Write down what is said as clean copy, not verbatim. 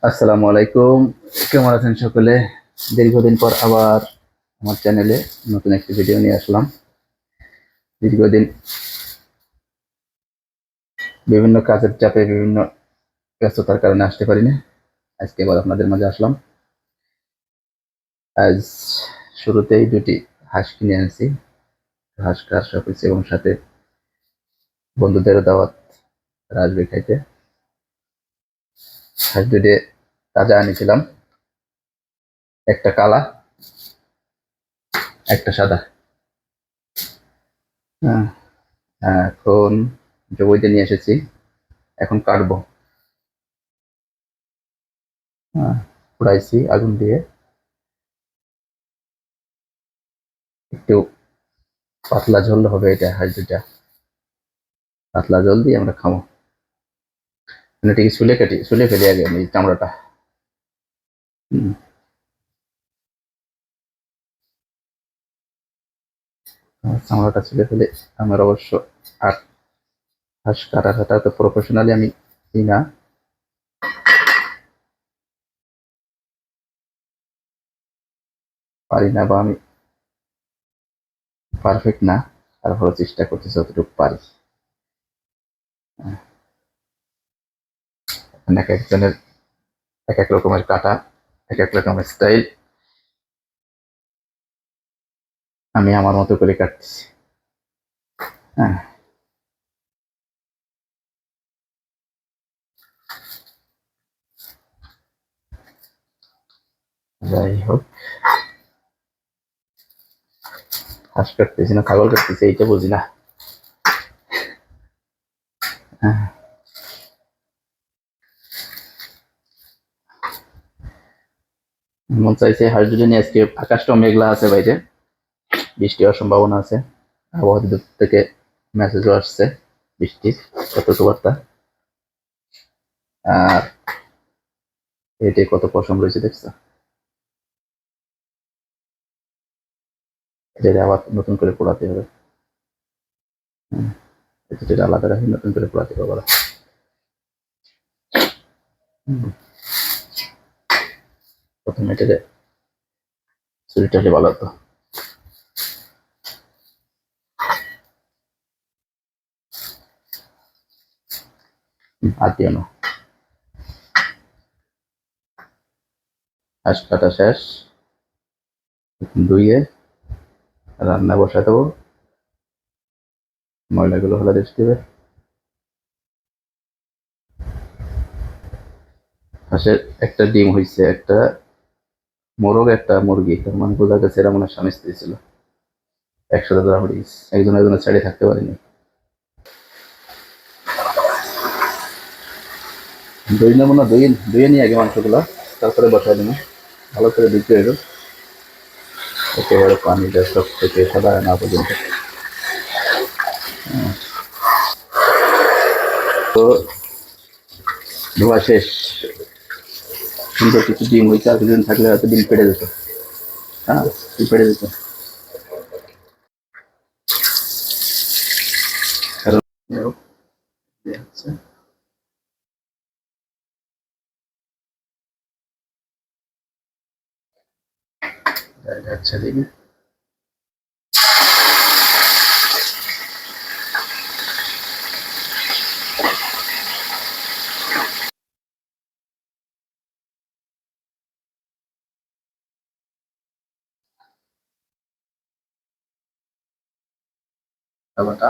আসসালামু আলাইকুম। কেমন আছেন সকলে? দীর্ঘদিন পর আবার আমার চ্যানেলে নতুন একটি ভিডিও নিয়ে আসলাম। দীর্ঘদিন বিভিন্ন কাজের চাপে, বিভিন্ন ব্যস্ততার কারণে আসতে পারিনি। আজকে আবার আপনাদের মাঝে আসলাম। আজ শুরুতেই দুটি হাঁস কিনে আনছি। হাঁস কার সবকিছু এবং সাথে বন্ধুদেরও দাওয়াত আসবে খাইতে। হাঁস দুটি তাজা আনিছিলাম, একটা কালা, একটা সাদা। হ্যাঁ, এখন জবইতে নিয়ে এসেছি, এখন কাটবো। পুড়াইছি আগুন দিয়ে, একটু পাতলা ঝোল হবে। এটা হাঁস দুটা পাতলা ঝোল দিয়ে আমরা খাবো। মানে ঠিক ছুলে ফেলি আগে আমি চামড়াটা। হুম, চামড়াটা ছুলে ফেলে। আমার অবশ্য আর হাঁস কাটা তো প্রফেশনালি আমি ই না, পারি না, বা আমি পারফেক্ট না। তারপরে চেষ্টা করতেছি যতটুকু পারি। এক একজনের এক এক রকমের কাটা, এক এক রকমের স্টাইল। আমি আমার মতো করে কাটতেছি। হ্যাঁ, যাই হোক, হাঁস কাটতেছি না ছাগল কাটতেছি এইটা বুঝি না। হ্যাঁ, মন চাইছে হাঁস দুটো নিয়ে আজকে। আকাশটাও মেঘলা আছে বাইরে, বৃষ্টি হওয়ার সম্ভাবনা আছে। আবহাওয়া অধিদপ্তর থেকে মেসেজও আসছে বৃষ্টির সতর্কবার্তা। আর এতে কত পশম রয়েছে দেখছো? এটা আবার নতুন করে পোড়াতে হবে। এটা আলাদা রাখি, নতুন করে পোড়াতে হবে আবার। প্রথমে এটা চুরিটা হলে ভালো হতো। আর দিও না। হাঁস কাটা শেষ, ধুইয়ে রান্না বসা দেবো। ময়লাগুলো হলে দেখতে হবে। হাঁসের একটা ডিম হয়েছে, একটা মোরগ, একটা মুরগি। তার মানে বোঝা গেছে এরা মনে হয় স্বামী স্ত্রী ছিল, একসাথে ধরা পড়ে গেছে। একজন একজনের ছেড়ে থাকতে পারেনি। দই নেবো না? দইয়ে নিয়ে আগে মাংসগুলো, তারপরে বসাই দেবো। ভালো করে দিতে হবে, একেবারে পানিটা সব থেকে সাদা না পর্যন্ত। তো ধোয়া শেষ। সুন্দর কিছু ডিম হয়েছে, আর কিছুদিন থাকলে হয়তো ডিম পেড়ে যেত। হ্যাঁ, ডিম পেড়ে যেত। কারণ আচ্ছা দেখি। খাবারটা